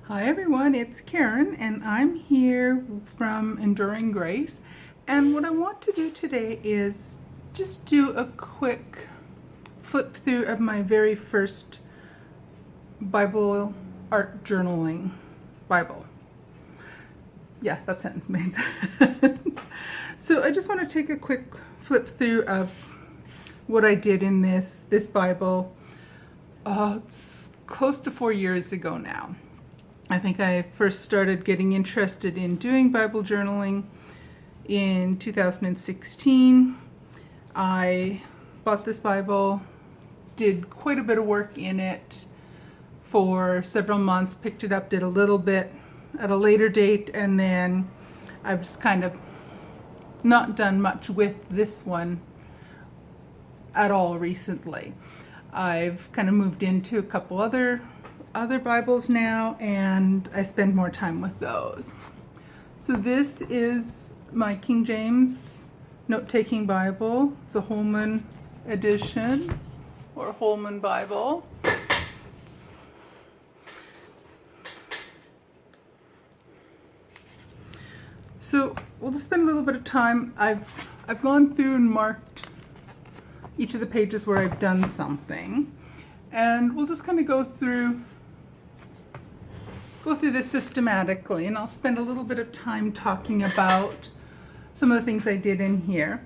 Hi everyone, it's Karen and I'm here from Enduring Grace, and what I want to do today is just do a quick flip through of my very first Bible art journaling Bible. Yeah, that sentence made sense. So I just want to take a quick flip through of what I did in this Bible. It's close to 4 years ago now. I think I first started getting interested in doing Bible journaling in 2016. I bought this Bible, did quite a bit of work in it for several months, picked it up, did a little bit at a later date, and then I've just kind of not done much with this one at all recently. I've kind of moved into a couple other Bibles now, and I spend more time with those. So this is my King James note-taking Bible. It's a Holman edition, or Holman Bible. So we'll just spend a little bit of time. I've gone through and marked each of the pages where I've done something, and we'll just kind of go through this systematically, and I'll spend a little bit of time talking about some of the things I did in here.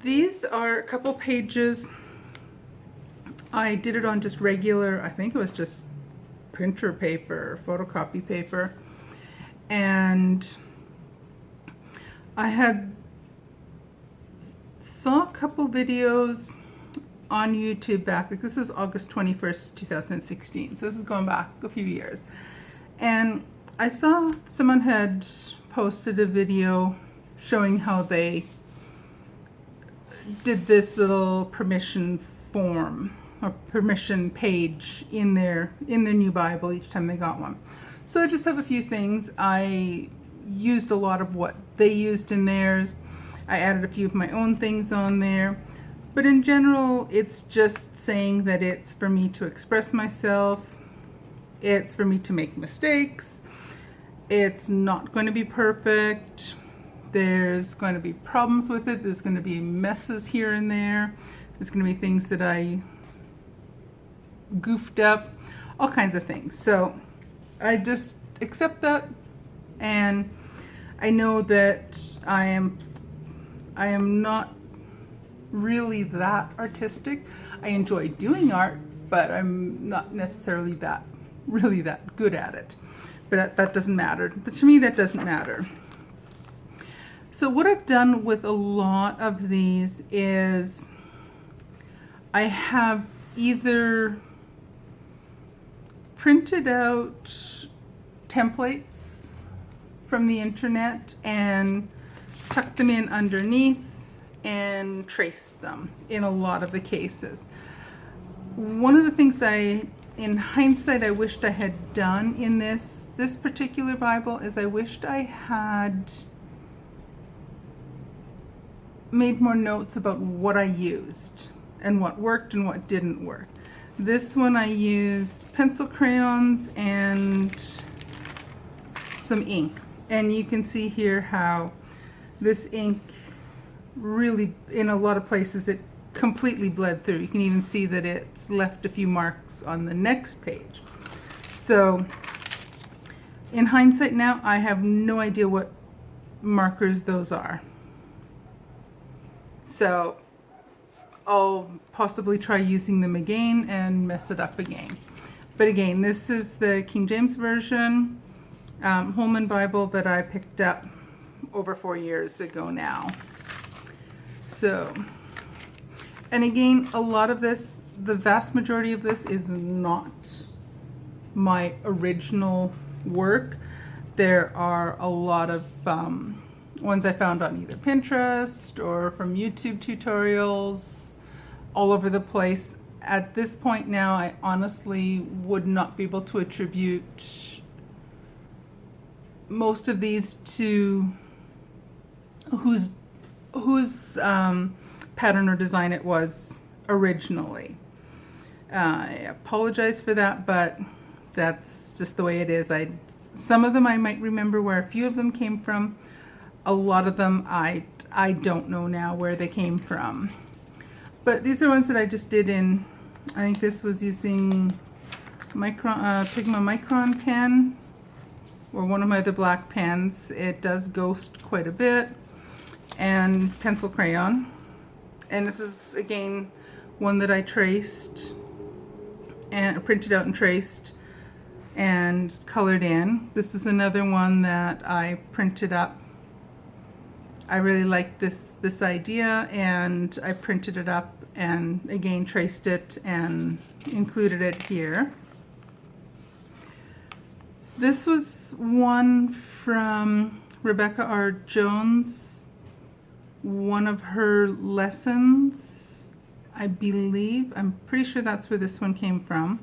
These are a couple pages. I did it on just regular, I think it was just printer paper, photocopy paper, and I saw a couple videos on YouTube back, like this is August 21st, 2016, so this is going back a few years. And I saw someone had posted a video showing how they did this little permission form or permission page in their new Bible each time they got one. So I just have a few things. I used a lot of what they used in theirs. I added a few of my own things on there. But in general, it's just saying that it's for me to express myself. It's for me to make mistakes. It's not going to be perfect. There's going to be problems with it. There's going to be messes here and there. There's going to be things that I goofed up, all kinds of things. So I just accept that, and I know that I am not really that artistic. I enjoy doing art, but I'm not necessarily really that good at it. But that doesn't matter. To me, that doesn't matter. So what I've done with a lot of these is I have either printed out templates from the internet and tucked them in underneath and traced them in a lot of the cases. One of the things in hindsight, I wished I had done in this particular Bible is I wished I had made more notes about what I used and what worked and what didn't work. This one I used pencil crayons and some ink. And you can see here how this ink really, in a lot of places, it completely bled through. You can even see that it's left a few marks on the next page. So in hindsight now, I have no idea what markers those are. So I'll possibly try using them again and mess it up again. But again, this is the King James Version Holman Bible that I picked up over 4 years ago now. So, and again, a lot of this, the vast majority of this is not my original work. There are a lot of ones I found on either Pinterest or from YouTube tutorials all over the place. At this point now, I honestly would not be able to attribute most of these to whose pattern or design it was originally. I apologize for that, but that's just the way it is. Some of them I might remember where a few of them came from. A lot of them I don't know now where they came from. But these are ones that I just did in, I think this was using Pigma Micron pen, or one of my other black pens. It does ghost quite a bit, and pencil crayon. And this is again one that I traced and printed out and traced and colored in. This is another one that I printed up. I really liked this idea, and I printed it up and again traced it and included it here. This was one from Rebecca R. Jones, one of her lessons, I believe. I'm pretty sure that's where this one came from.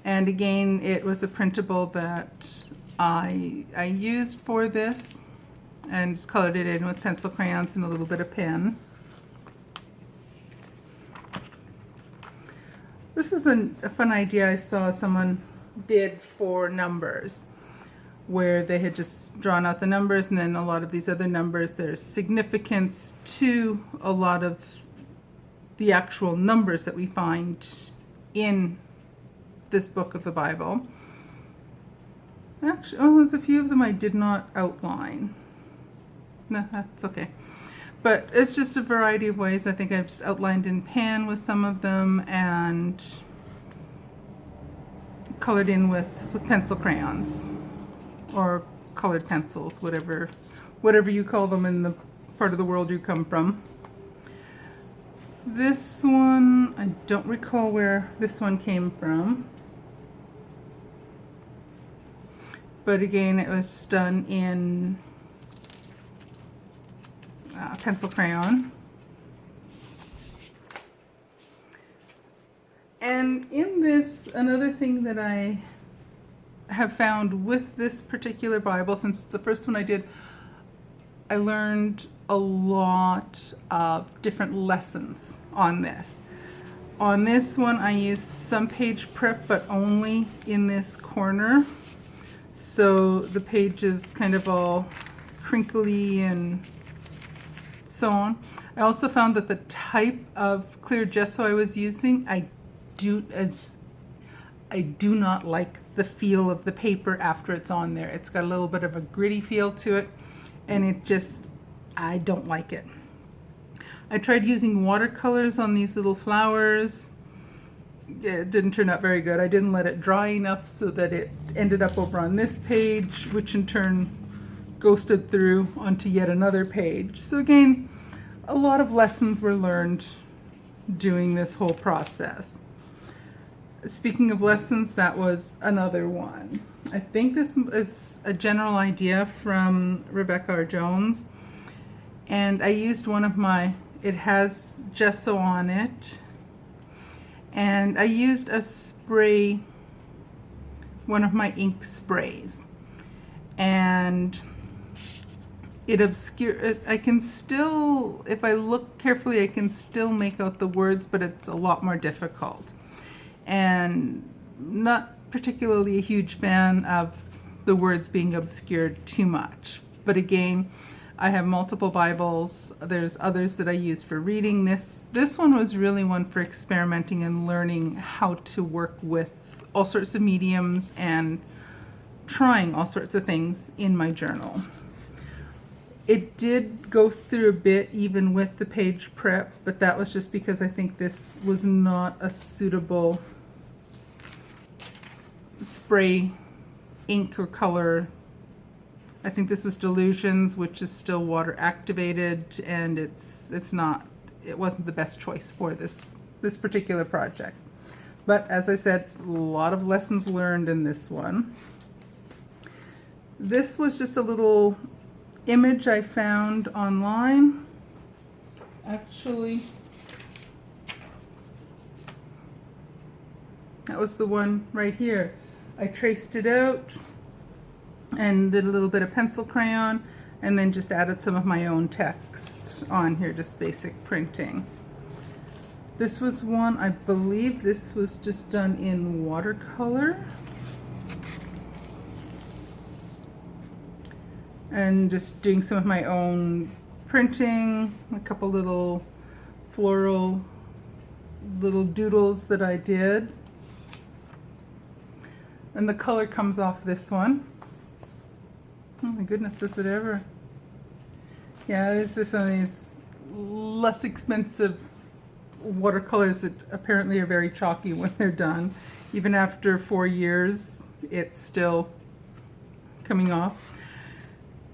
And again, it was a printable that I used for this, and just colored it in with pencil crayons and a little bit of pen. This is a fun idea I saw someone did for numbers, where they had just drawn out the numbers, and then a lot of these other numbers, there's significance to a lot of the actual numbers that we find in this book of the Bible. Actually, there's a few of them I did not outline. No, that's okay. But it's just a variety of ways. I think I've just outlined in pen with some of them and colored in with pencil crayons or colored pencils, whatever you call them in the part of the world you come from. This one, I don't recall where this one came from. But again, it was just done in pencil crayon. And in this, another thing that I have found with this particular Bible, since it's the first one I did, I learned a lot of different lessons on this. On this one, I used some page prep, but only in this corner. So the page is kind of all crinkly and so on. I also found that the type of clear gesso I was using, I do not like the feel of the paper after it's on there. It's got a little bit of a gritty feel to it, and I don't like it. I tried using watercolors on these little flowers. It didn't turn out very good. I didn't let it dry enough so that it ended up over on this page, which in turn ghosted through onto yet another page. So again, a lot of lessons were learned doing this whole process. Speaking of lessons, that was another one. I think this is a general idea from Rebecca R. Jones, and I used one of it has gesso on it, and I used a spray, one of my ink sprays, and it obscures. I can still, if I look carefully, I can still make out the words, but it's a lot more difficult. And not particularly a huge fan of the words being obscured too much. But again, I have multiple Bibles. There's others that I use for reading. This one was really one for experimenting and learning how to work with all sorts of mediums and trying all sorts of things in my journal. It did go through a bit even with the page prep, but that was just because I think this was not a suitable spray ink or color. I think this was Delusions, which is still water activated, and it wasn't the best choice for this particular project. But as I said, a lot of lessons learned in this one. This was just a little image I found online. Actually, that was the one right here. I traced it out and did a little bit of pencil crayon, and then just added some of my own text on here, just basic printing. This was one, I believe this was just done in watercolor. and just doing some of my own printing, a couple little floral little doodles that I did. And the color comes off this one. Oh my goodness, does it ever? Yeah, it's just one of these less expensive watercolors that apparently are very chalky when they're done. Even after 4 years, it's still coming off.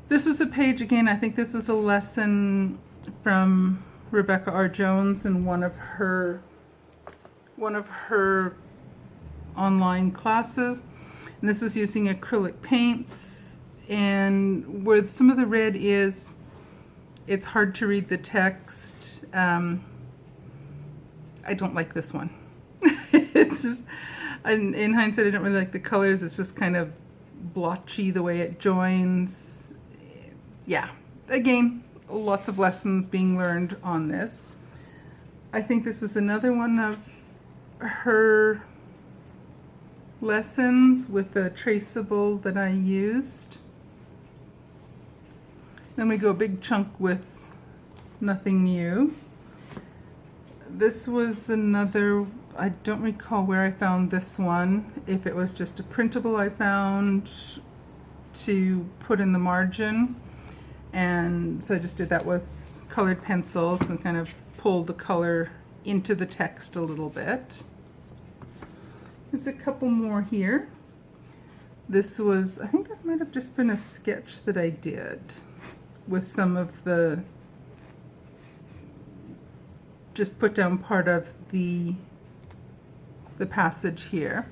This was a page, again, I think this was a lesson from Rebecca R. Jones in one of her online classes. And this was using acrylic paints, and where some of the red is, it's hard to read the text. I don't like this one. It's just, in hindsight, I don't really like the colors. It's just kind of blotchy the way it joins. Yeah, again, lots of lessons being learned on this. I think this was another one of her lessons with the traceable that I used. Then we go a big chunk with Nothing New. This was another, I don't recall where I found this one, if it was just a printable I found to put in the margin. And so I just did that with colored pencils and kind of pulled the color into the text a little bit. There's a couple more here. This was, I think this might have just been a sketch that I did with some of the, just put down part of the passage here.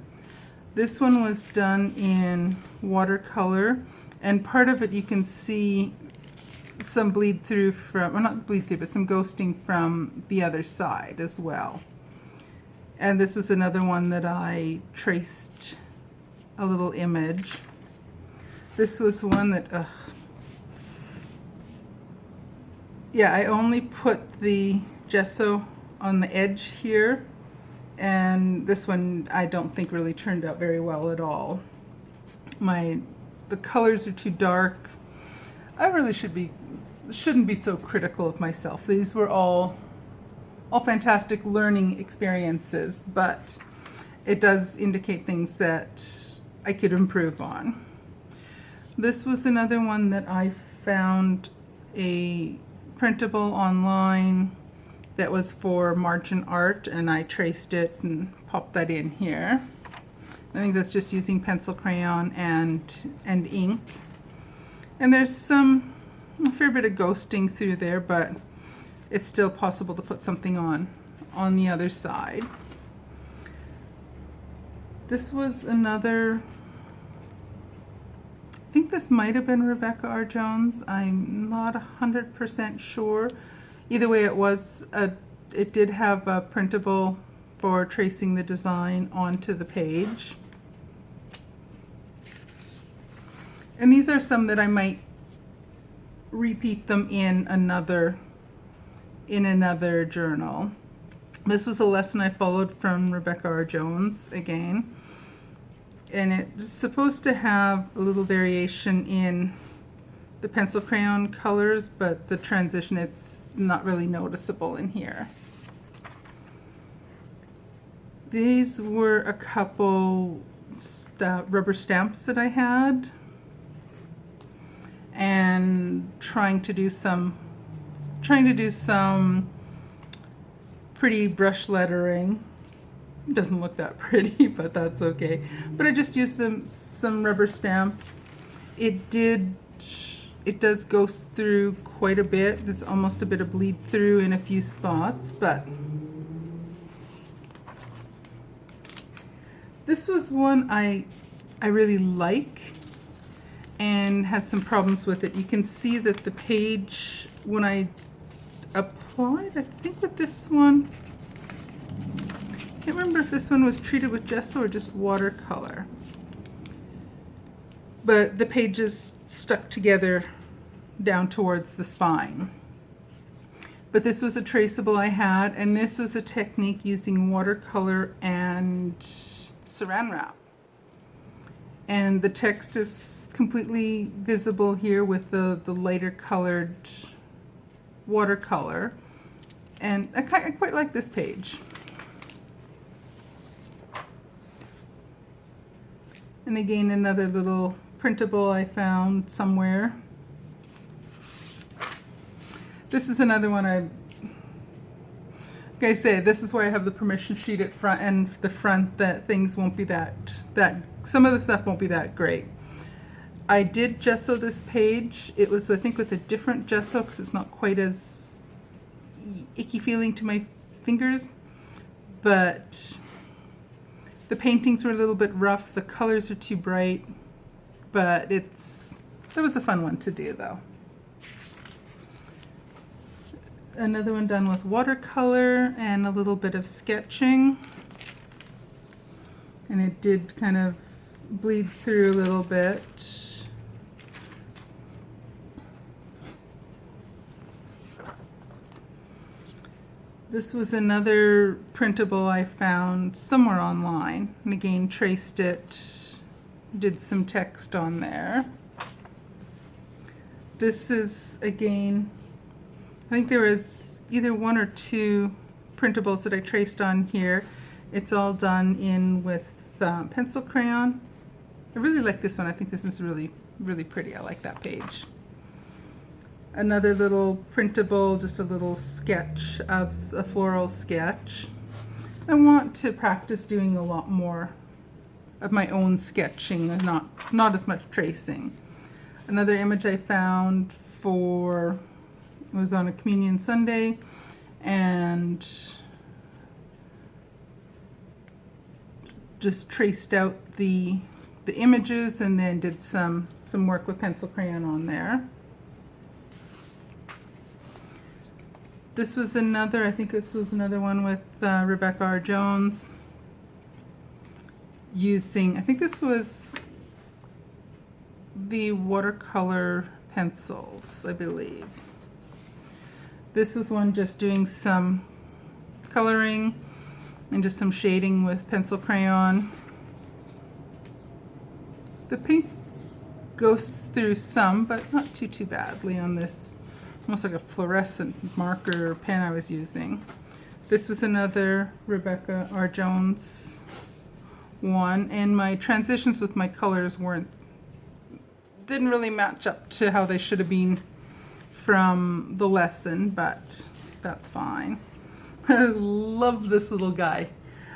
This one was done in watercolor, and part of it you can see some bleed through from, well, not bleed through, but some ghosting from the other side as well. And this was another one that I traced a little image. This was one that, yeah, I only put the gesso on the edge here, and this one I don't think really turned out very well at all. The colors are too dark. I really shouldn't be so critical of myself. These were all fantastic learning experiences, but it does indicate things that I could improve on. This was another one that I found a printable online that was for margin art, and I traced it and popped that in here. I think that's just using pencil crayon and ink. And there's a fair bit of ghosting through there, but it's still possible to put something on the other side. This was another, I think this might have been Rebecca R. Jones. I'm not 100% sure. Either way, it did have a printable for tracing the design onto the page. And these are some that I might repeat them in another journal. This was a lesson I followed from Rebecca R. Jones again. And it's supposed to have a little variation in the pencil crayon colors, but the transition, it's not really noticeable in here. These were a couple rubber stamps that I had, and trying to do some pretty brush lettering. It doesn't look that pretty, but that's okay. But I just used some rubber stamps. It does ghost through quite a bit. There's almost a bit of bleed through in a few spots, but this was one I really like and has some problems with it. You can see that the page, when I applied, I think with this one, I can't remember if this one was treated with gesso or just watercolor, but the pages stuck together down towards the spine. But this was a traceable I had, and this was a technique using watercolor and saran wrap. And the text is completely visible here with the lighter colored watercolor. And I quite like this page. And again, another little printable I found somewhere. This is another one like I say, this is why I have the permission sheet at front and the front, that things won't be that some of the stuff won't be that great. I did gesso this page. It was, I think, with a different gesso because it's not quite as icky feeling to my fingers, but the paintings were a little bit rough. The colors are too bright, but that was a fun one to do though. Another one done with watercolor and a little bit of sketching. And it did kind of bleed through a little bit. This was another printable I found somewhere online, and again traced it, did some text on there. This is, again, I think there was either one or two printables that I traced on here. It's all done in with pencil crayon. I really like this one. I think this is really, really pretty. I like that page. Another little printable, just a little sketch of a floral sketch. I want to practice doing a lot more of my own sketching and not as much tracing. Another image I found was on a Communion Sunday, and just traced out the images and then did some work with pencil crayon on there. This was another, I think this was another one with Rebecca R. Jones, using, I think this was the watercolor pencils, I believe. This was one just doing some coloring and just some shading with pencil crayon. The paint goes through some, but not too badly on this. Almost like a fluorescent marker pen I was using. This was another Rebecca R. Jones one, and my transitions with my colors didn't really match up to how they should have been from the lesson, but that's fine. I love this little guy.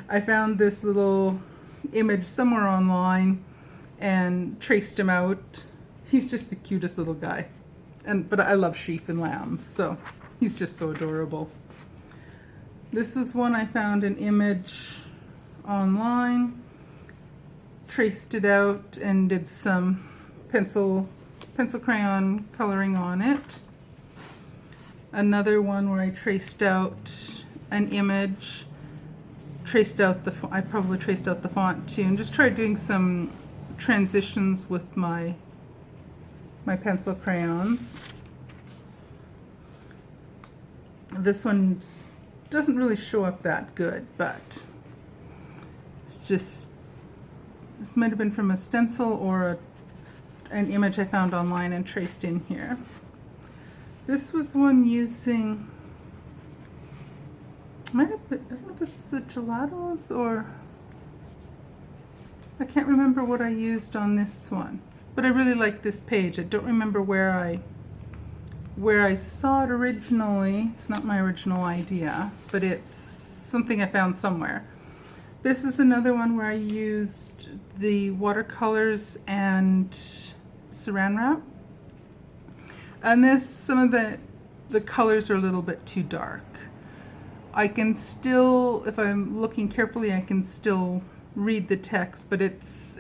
I found this little image somewhere online and traced him out. He's just the cutest little guy. But I love sheep and lambs, so he's just so adorable. This was one I found an image online, traced it out and did some pencil crayon coloring on it. Another one where I traced out an image, I probably traced out the font too, and just tried doing some transitions with my pencil crayons. This one doesn't really show up that good, but this might have been from a stencil or an image I found online and traced in here. This was one using, I don't know if this is the gelatos or, I can't remember what I used on this one. But I really like this page. I don't remember where I saw it originally. It's not my original idea, but it's something I found somewhere. This is another one where I used the watercolors and saran wrap. And some of the colors are a little bit too dark. I can still, if I'm looking carefully, I can still read the text, but it's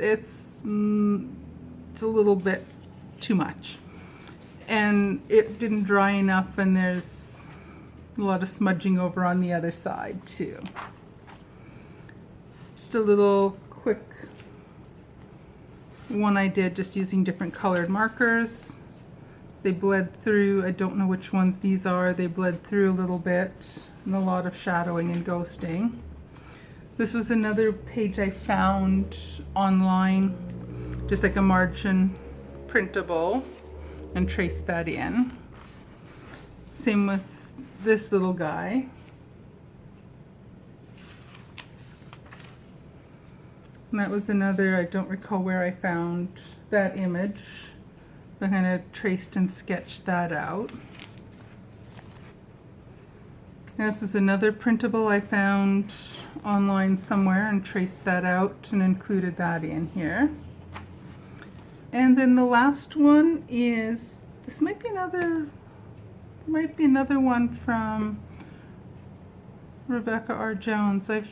a little bit too much, and it didn't dry enough, and there's a lot of smudging over on the other side too. Just a little quick one I did just using different colored markers. They bled through, I don't know which ones these are, they bled through a little bit, and a lot of shadowing and ghosting. This was another page I found online, just like a margin printable, and trace that in. Same with this little guy. And that was another, I don't recall where I found that image. I kind of traced and sketched that out. And this was another printable I found online somewhere and traced that out and included that in here. And then the last one is, this might be another one from Rebecca R. Jones. I've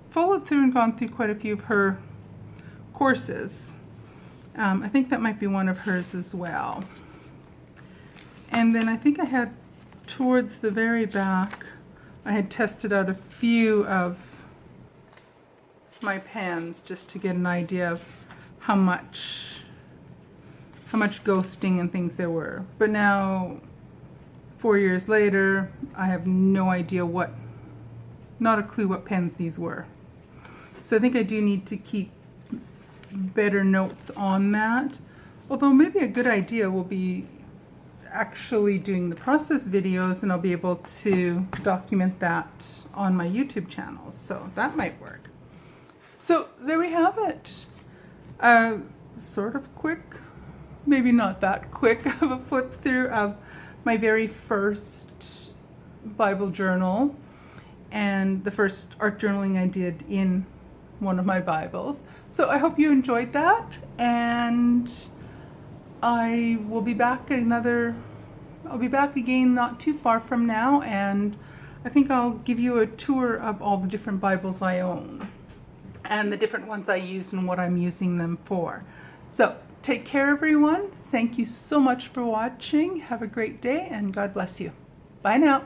followed through and gone through quite a few of her courses. I think that might be one of hers as well. And then I think I had, towards the very back, I had tested out a few of my pans just to get an idea of how much ghosting and things there were. But now, 4 years later, I have no idea not a clue what pens these were. So I think I do need to keep better notes on that. Although maybe a good idea will be actually doing the process videos, and I'll be able to document that on my YouTube channel. So that might work. So there we have it. Sort of quick, maybe not that quick, of a flip through of my very first Bible journal and the first art journaling I did in one of my Bibles. So I hope you enjoyed that, and I will be back I'll be back again not too far from now, and I think I'll give you a tour of all the different Bibles I own and the different ones I use and what I'm using them for. So take care, everyone. Thank you so much for watching. Have a great day, and God bless you. Bye now.